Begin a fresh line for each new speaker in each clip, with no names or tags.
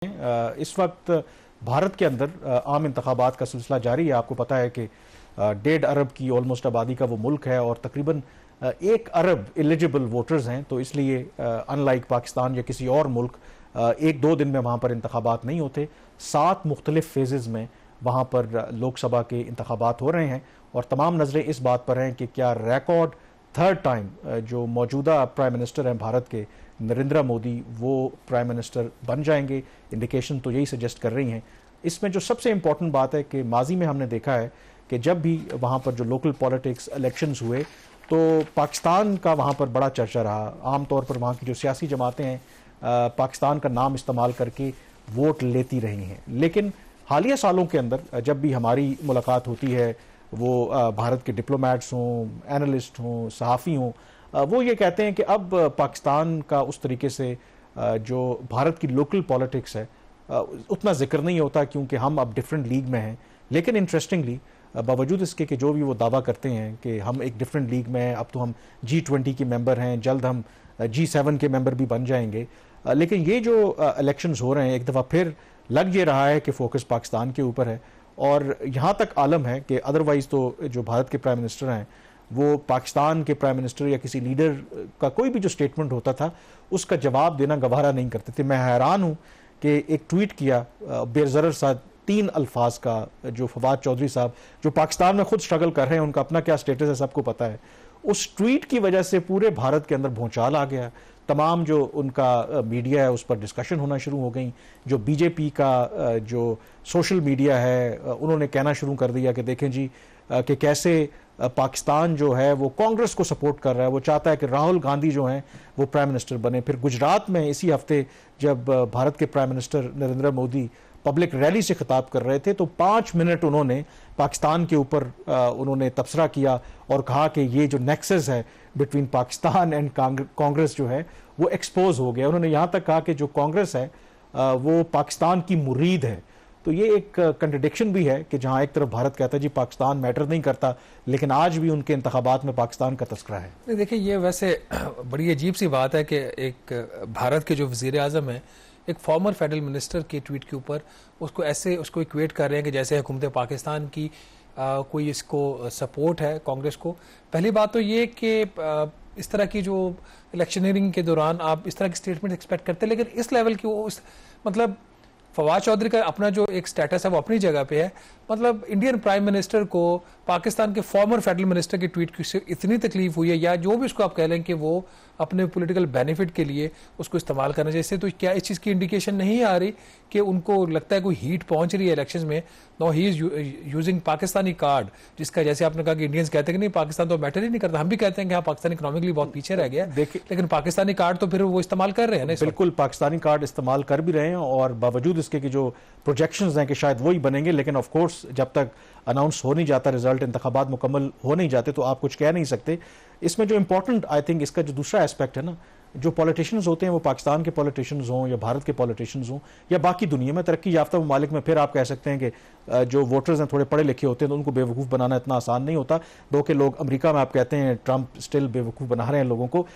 इस वक्त भारत के अंदर आम इंतखाबात का सिलसिला जारी है। आपको पता है कि 1.5 अरब की ऑलमोस्ट आबादी का वो मुल्क है और तकरीबन 1 अरब एलिजिबल वोटर्स हैं। तो इसलिए अनलाइक पाकिस्तान या किसी और मुल्क 1-2 दिन में वहाँ पर इंतखाबात नहीं होते। 7 मुख्तलिफ फेजेज़ में वहाँ पर लोकसभा के इंतखाबात हो रहे हैं और तमाम नज़रें इस बात पर हैं कि क्या रिकॉर्ड थर्ड टाइम जो मौजूदा प्राइम मिनिस्टर हैं भारत के नरेंद्र मोदी वो प्राइम मिनिस्टर बन जाएंगे। इंडिकेशन तो यही सजेस्ट कर रही हैं। इसमें जो सबसे इम्पॉर्टेंट बात है कि माजी में हमने देखा है कि जब भी वहाँ पर जो लोकल पॉलिटिक्स इलेक्शंस हुए तो पाकिस्तान का वहाँ पर बड़ा चर्चा रहा। आमतौर पर वहाँ की जो सियासी जमातें हैं पाकिस्तान का नाम इस्तेमाल करके वोट लेती रही हैं। लेकिन हालिया सालों के अंदर जब भी हमारी मुलाकात होती है वो भारत के डिप्लोमेट्स हों, एनालिस्ट हों, सहाफ़ी हों, वो ये कहते हैं कि अब पाकिस्तान का उस तरीके से जो भारत की लोकल पॉलिटिक्स है उतना जिक्र नहीं होता क्योंकि हम अब डिफरेंट लीग में हैं। लेकिन इंटरेस्टिंगली बावजूद इसके कि जो भी वो दावा करते हैं कि हम एक डिफरेंट लीग में हैं, अब तो हम G20 के मेंबर हैं, जल्द हम G7 के मेंबर भी बन जाएंगे। लेकिन ये जो इलेक्शंस हो रहे हैं एक दफ़ा फिर लग ये रहा है कि फोकस पाकिस्तान के ऊपर है और यहाँ तक आलम है कि अदरवाइज़ तो जो भारत के प्राइम मिनिस्टर हैं वो पाकिस्तान के प्राइम मिनिस्टर या किसी लीडर का कोई भी जो स्टेटमेंट होता था उसका जवाब देना गवारा नहीं करते थे। मैं हैरान हूँ कि एक ट्वीट किया बेज़रर सा 3 अल्फाज का जो फवाद चौधरी साहब जो पाकिस्तान में खुद स्ट्रगल कर रहे हैं, उनका अपना क्या स्टेटस है सबको पता है। उस ट्वीट की वजह से पूरे भारत के अंदर भूचाल आ गया। तमाम जो उनका मीडिया है उस पर डिस्कशन होना शुरू हो गई। जो बीजेपी का जो सोशल मीडिया है उन्होंने कहना शुरू कर दिया कि देखें जी कि कैसे पाकिस्तान जो है वो कांग्रेस को सपोर्ट कर रहा है, वो चाहता है कि राहुल गांधी जो हैं वो प्राइम मिनिस्टर बने। फिर गुजरात में इसी हफ्ते जब भारत के prime minister Narendra Modi public rally से खिताब कर रहे थे तो 5 मिनट उन्होंने पाकिस्तान के ऊपर उन्होंने तबसरा किया और कहा कि ये जो नेक्सस है बिटवीन पाकिस्तान एंड कांग्रेस जो है वो एक्सपोज हो गया। उन्होंने यहाँ तक कहा कि जो कांग्रेस है वो पाकिस्तान की मुरीद है। तो ये एक कंट्रडिक्शन भी है कि जहां एक तरफ भारत कहता है जी पाकिस्तान मैटर नहीं करता, लेकिन आज भी उनके इंतखाबात में पाकिस्तान का तस्करा है।
देखिए ये वैसे बड़ी अजीब सी बात है कि एक भारत के जो वज़ीर आज़म है एक फॉर्मर फेडरल मिनिस्टर के ट्वीट के ऊपर उसको इक्वेट कर रहे हैं कि जैसे हुकूमत पाकिस्तान की कोई इसको सपोर्ट है कांग्रेस को। पहली बात तो ये कि इस तरह की जो इलेक्शनरिंग के दौरान आप इस तरह की स्टेटमेंट एक्सपेक्ट करते हैं, लेकिन इस लेवल की वो मतलब फवाद चौधरी का अपना जो एक स्टेटस है वो अपनी जगह पे है। मतलब इंडियन प्राइम मिनिस्टर को पाकिस्तान के फॉर्मर फेडरल मिनिस्टर के ट्वीट से इतनी तकलीफ हुई है या जो भी उसको आप कह लें कि वो अपने पॉलिटिकल बेनिफिट के लिए उसको इस्तेमाल करना चाहिए। इससे तो क्या इस चीज़ की इंडिकेशन नहीं आ रही कि उनको लगता है कोई हीट पहुंच रही है इलेक्शन में। No he is using Pakistani card, जिसका जैसे आपने कहा कि इंडियंस कहते हैं कि नहीं पाकिस्तान तो मैटर ही नहीं करता। हम भी कहते हैं कि हाँ पाकिस्तान इकोनॉमिकली बहुत पीछे रह गया, लेकिन पाकिस्तानी कार्ड तो फिर वो इस्तेमाल कर रहे हैं ना।
बिल्कुल पाकिस्तानी कार्ड इस्तेमाल कर भी रहे हैं और बावजूद इसके कि जो प्रोजेक्शंस हैं कि शायद वही बनेंगे, लेकिन ऑफ कोर्स जब तक अनाउंस हो नहीं जाता रिजल्ट, इंतखाबात मुकम्मल हो नहीं जाते तो आप कुछ कह नहीं सकते। इसमें जो इंपॉर्टेंट आई थिंक इसका जो दूसरा एस्पेक्ट है ना, जो पॉलिटिशियंस होते हैं वो पाकिस्तान के पॉलिटिशियंस हों या भारत के पॉलिटिशियंस हों या बाकी दुनिया में तरक्की याफ्ता ममालिक में, फिर आप कह सकते हैं कि जो वोटर्स हैं थोड़े पढ़े लिखे होते हैं तो उनको बेवकूफ़ बनाना इतना आसान नहीं होता। दो के लोग अमेरिका में आप कहते हैं ट्रंप स्टिल बेवकूफ़ बना रहे हैं लोगों को।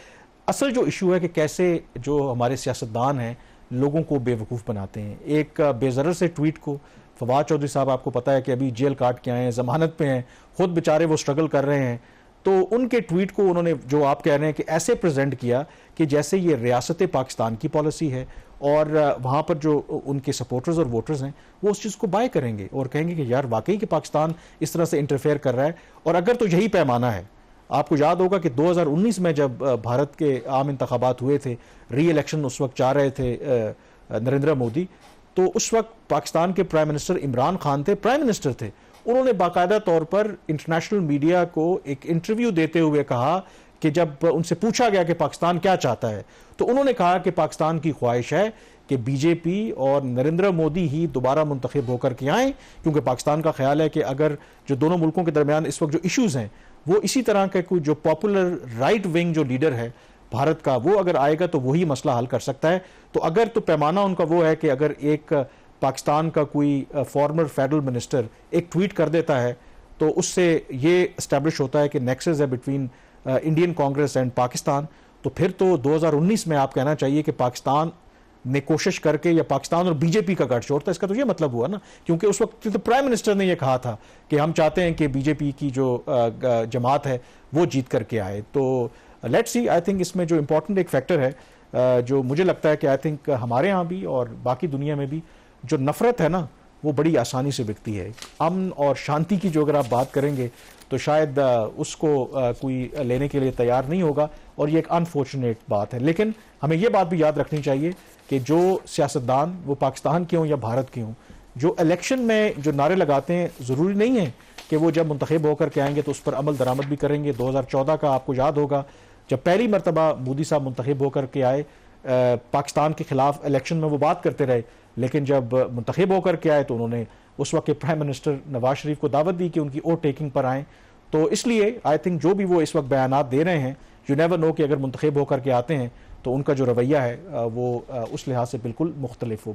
असल जो इशू है कि कैसे जो हमारे सियासतदान हैं लोगों को बेवकूफ़ बनाते हैं। एक बेज़रर से ट्वीट को फवाद चौधरी साहब आपको पता है कि अभी जेल काट के आए हैं, जमानत पे हैं, खुद बेचारे वो स्ट्रगल कर रहे हैं। तो उनके ट्वीट को उन्होंने जो आप कह रहे हैं कि ऐसे प्रेजेंट किया कि जैसे ये रियासत पाकिस्तान की पॉलिसी है और वहाँ पर जो उनके सपोर्टर्स और वोटर्स हैं वो उस चीज़ को बाय करेंगे और कहेंगे कि यार वाकई कि पाकिस्तान इस तरह से इंटरफेयर कर रहा है। और अगर तो यही पैमाना है, आपको याद होगा कि 2019 में जब भारत के आम इंतखाबात हुए थे, री इलेक्शन उस वक्त चाह रहे थे नरेंद्र मोदी, तो उस वक्त पाकिस्तान के प्राइम मिनिस्टर इमरान खान थे, प्राइम मिनिस्टर थे। उन्होंने बाकायदा तौर पर इंटरनेशनल मीडिया को एक इंटरव्यू देते हुए कहा कि जब उनसे पूछा गया कि पाकिस्तान क्या चाहता है तो उन्होंने कहा कि पाकिस्तान की ख्वाहिश है कि बीजेपी और नरेंद्र मोदी ही दोबारा मुंतखब होकर के आएँ, क्योंकि पाकिस्तान का ख्याल है कि अगर जो दोनों मुल्कों के दरमियान इस वक्त जो इशूज़ हैं वो इसी तरह के कोई जो पॉपुलर राइट विंग जो लीडर है भारत का वो अगर आएगा तो वही मसला हल कर सकता है। तो अगर तो पैमाना उनका वो है कि अगर एक पाकिस्तान का कोई फॉर्मर फेडरल मिनिस्टर एक ट्वीट कर देता है तो उससे ये एस्टैब्लिश होता है कि नेक्सस है between Indian Congress and Pakistan, तो फिर तो 2019 में आप कहना चाहिए कि पाकिस्तान ने कोशिश करके या पाकिस्तान और बीजेपी का गठजोड़ था, इसका तो ये मतलब हुआ ना, क्योंकि उस वक्त तो प्राइम मिनिस्टर ने ये कहा था कि हम चाहते हैं कि बीजेपी की जो जमात है वो जीत करके आए। तो लेट्स सी, आई थिंक इसमें जो इंपॉर्टेंट एक फैक्टर है जो मुझे लगता है कि आई थिंक हमारे यहाँ भी और बाकी दुनिया में भी जो नफरत है ना वो बड़ी आसानी से बिकती है। अमन और शांति की जो अगर आप बात करेंगे तो शायद उसको कोई लेने के लिए तैयार नहीं होगा, और ये एक अनफॉर्चुनेट बात है। लेकिन हमें ये बात भी याद रखनी चाहिए कि जो सियासतदान वो पाकिस्तान के हों या भारत के हों, जो इलेक्शन में जो नारे लगाते हैं ज़रूरी नहीं है कि वो जब मुंतखब होकर के आएंगे तो उस पर अमल दरामद भी करेंगे। 2014 का आपको याद होगा जब पहली मरतबा मोदी साहब मुंतखब होकर के आए, पाकिस्तान के खिलाफ इलेक्शन में वो बात करते रहे, लेकिन जब मुंतखब होकर के आए तो उन्होंने उस वक्त के प्राइम मिनिस्टर नवाज शरीफ को दावत दी कि उनकी वोट टेकिंग पर आएँ। तो इसलिए आई थिंक जो भी वो इस वक्त बयानात दे रहे हैं, यू नेवर नो कि अगर मुंतखब होकर के आते हैं तो उनका जो रवैया है वो उस लिहाज से बिल्कुल मुख्तलिफ हो।